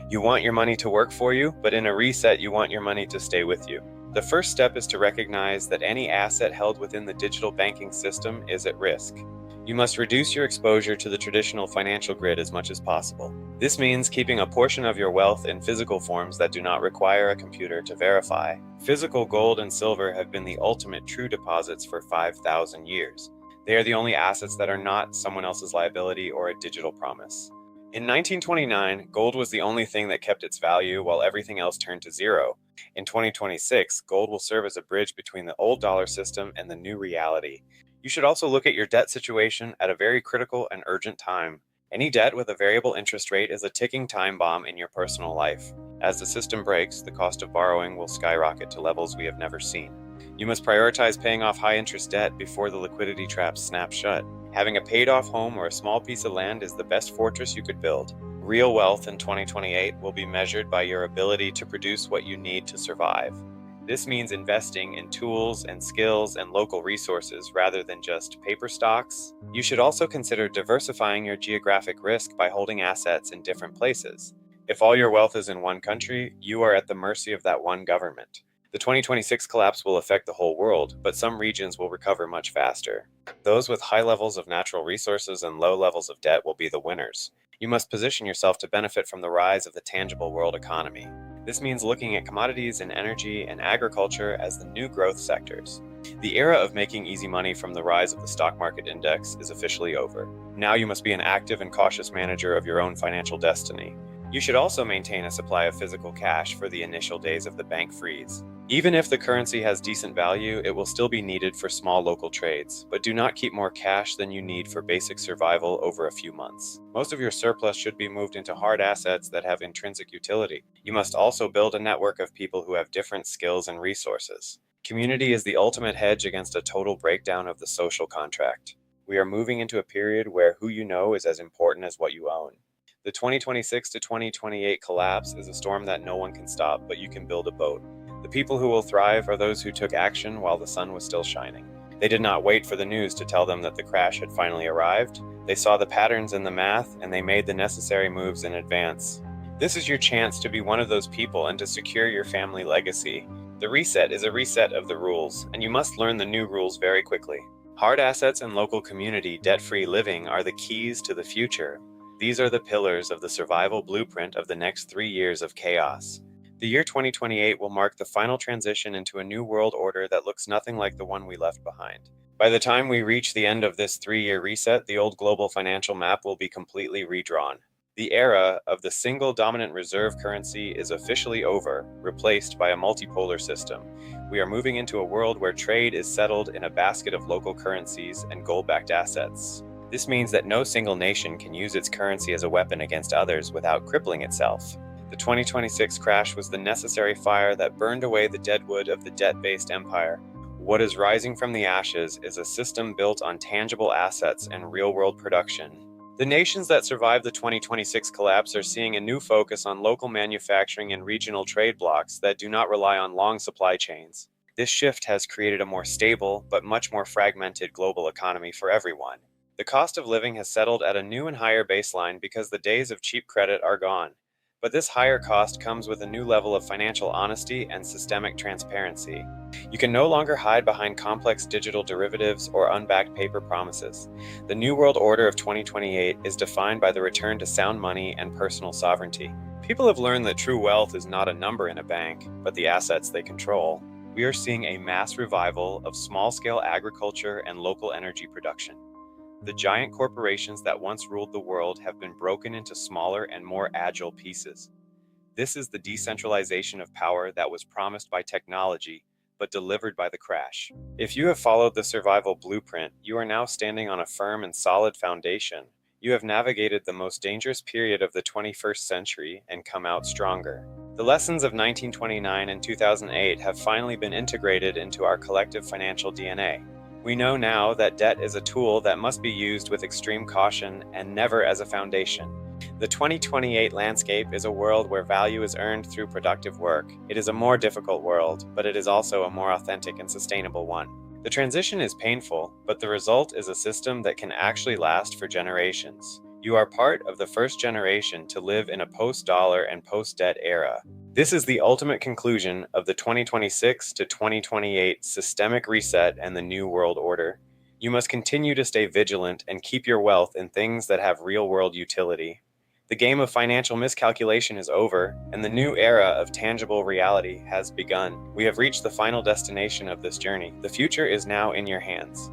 You want your money to work for you, but in a reset, you want your money to stay with you. The first step is to recognize that any asset held within the digital banking system is at risk. You must reduce your exposure to the traditional financial grid as much as possible. This means keeping a portion of your wealth in physical forms that do not require a computer to verify. Physical gold and silver have been the ultimate true deposits for 5,000 years. They are the only assets that are not someone else's liability or a digital promise. In 1929, gold was the only thing that kept its value while everything else turned to zero. In 2026, gold will serve as a bridge between the old dollar system and the new reality. You should also look at your debt situation at a very critical and urgent time. Any debt with a variable interest rate is a ticking time bomb in your personal life. As the system breaks, the cost of borrowing will skyrocket to levels we have never seen. You must prioritize paying off high-interest debt before the liquidity traps snap shut. Having a paid-off home or a small piece of land is the best fortress you could build. Real wealth in 2028 will be measured by your ability to produce what you need to survive. This means investing in tools and skills and local resources rather than just paper stocks. You should also consider diversifying your geographic risk by holding assets in different places. If all your wealth is in one country, you are at the mercy of that one government. The 2026 collapse will affect the whole world, but some regions will recover much faster. Those with high levels of natural resources and low levels of debt will be the winners. You must position yourself to benefit from the rise of the tangible world economy. This means looking at commodities and energy and agriculture as the new growth sectors. The era of making easy money from the rise of the stock market index is officially over. Now you must be an active and cautious manager of your own financial destiny. You should also maintain a supply of physical cash for the initial days of the bank freeze. Even if the currency has decent value, it will still be needed for small local trades, but do not keep more cash than you need for basic survival over a few months. Most of your surplus should be moved into hard assets that have intrinsic utility. You must also build a network of people who have different skills and resources. Community is the ultimate hedge against a total breakdown of the social contract. We are moving into a period where who you know is as important as what you own. The 2026 to 2028 collapse is a storm that no one can stop, but you can build a boat. The people who will thrive are those who took action while the sun was still shining. They did not wait for the news to tell them that the crash had finally arrived. They saw the patterns in the math, and they made the necessary moves in advance. This is your chance to be one of those people and to secure your family legacy. The reset is a reset of the rules, and you must learn the new rules very quickly. Hard assets and local community debt-free living are the keys to the future. These are the pillars of the survival blueprint of the next 3 years of chaos. The year 2028 will mark the final transition into a new world order that looks nothing like the one we left behind. By the time we reach the end of this 3-year reset, the old global financial map will be completely redrawn. The era of the single dominant reserve currency is officially over, replaced by a multipolar system. We are moving into a world where trade is settled in a basket of local currencies and gold-backed assets. This means that no single nation can use its currency as a weapon against others without crippling itself. The 2026 crash was the necessary fire that burned away the deadwood of the debt-based empire. What is rising from the ashes is a system built on tangible assets and real-world production. The nations that survived the 2026 collapse are seeing a new focus on local manufacturing and regional trade blocs that do not rely on long supply chains. This shift has created a more stable, but much more fragmented global economy for everyone. The cost of living has settled at a new and higher baseline because the days of cheap credit are gone. But this higher cost comes with a new level of financial honesty and systemic transparency. You can no longer hide behind complex digital derivatives or unbacked paper promises. The New World Order of 2028 is defined by the return to sound money and personal sovereignty. People have learned that true wealth is not a number in a bank, but the assets they control. We are seeing a mass revival of small-scale agriculture and local energy production. The giant corporations that once ruled the world have been broken into smaller and more agile pieces. This is the decentralization of power that was promised by technology, but delivered by the crash. If you have followed the survival blueprint, you are now standing on a firm and solid foundation. You have navigated the most dangerous period of the 21st century and come out stronger. The lessons of 1929 and 2008 have finally been integrated into our collective financial DNA. We know now that debt is a tool that must be used with extreme caution and never as a foundation. The 2028 landscape is a world where value is earned through productive work. It is a more difficult world, but it is also a more authentic and sustainable one. The transition is painful, but the result is a system that can actually last for generations. You are part of the first generation to live in a post-dollar and post-debt era. This is the ultimate conclusion of the 2026 to 2028 systemic reset and the New World Order. You must continue to stay vigilant and keep your wealth in things that have real-world utility. The game of financial miscalculation is over, and the new era of tangible reality has begun. We have reached the final destination of this journey. The future is now in your hands.